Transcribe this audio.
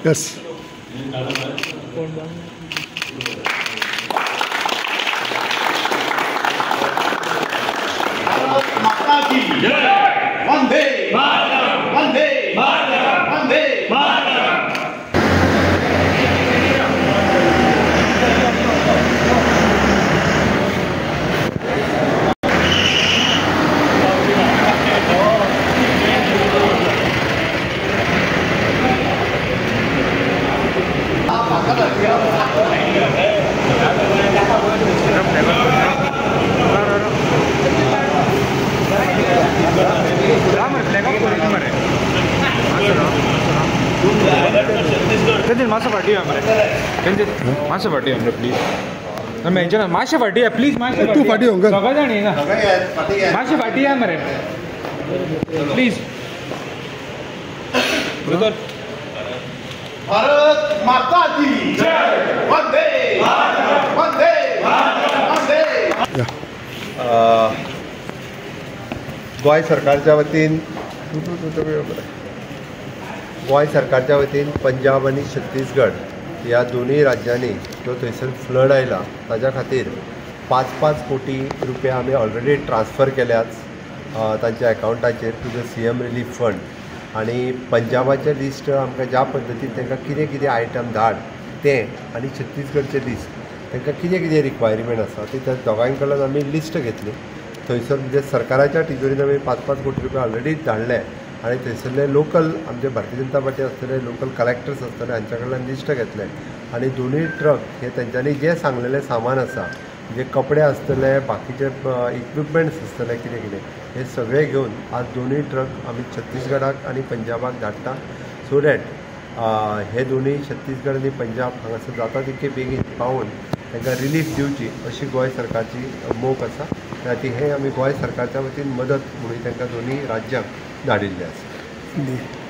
Yes. Vande Mataram, Vande Mataram, Vande Mataram. मासा party है हमारे मासा पार्टी है प्लीज मैं इंजन माशा पार्टी है प्लीज माशा तू पार्टी होगा सगळं जाणी ना माशा पार्टी है हमारे प्लीज ब्रदर भारत माता की जय वंदे मातरम वंदे मातरम वंदे गोय सरकारच्या वतीन गोय सरकारच्या वतीन पंजाब आणि छत्तीसगड ह्या दोन्ही राज्यांनी जो थंयसर फ्लड आयला ताच्या खातीर 5-5 कोटी रुपया आमी ऑलरेडी ट्रान्सफर केल्यात तांच्या अकाउंटाचेर to the CM relief fund आणि पंजाबाचें लिस्ट आमकां ज्या पद्दतीन तांकां कितें कितें आयटम धाड तें आनी छत्तीसगडचें लिस्ट तांकां कितें कितें रिक्वायरमेंट आसा ती त्या दोगांय कडल्यान आमी लिस्ट घेतली थंयसर म्हणजे सरकाराच्या तिजोरीन आमी 5-5 कोटी रुपया ऑलरेडी धाडले आणि थंयसरले लोकल आमचे भारतीय जनता पार्टी आसतले लोकल कलेक्टर्स आसतले हांच्या कडल्यान लिस्ट घेतले आणि दोन्ही ट्रक हे तेंच्यांनी जे सांगलेले सामान आसा जे कपडे आसतले बाकीचे इक्विपमेंट्स आसतले कितें कितें हे सगळे घेवन आज दोन्ही ट्रक आमी छत्तीसगडाक आणि पंजाबाक धाडटा सो दॅट हे दोन्ही छत्तीसगड आणि पंजाब हांगासर जाता तितके बेगीन पावून तांकां रिलीफ दिवची अशी गोंय सरकारची मोख आसा आनी हे आमी गोंय सरकारच्या वतीन मदत म्हणून तांकां दोन्ही राज्यांक धाडिल्ले आसा.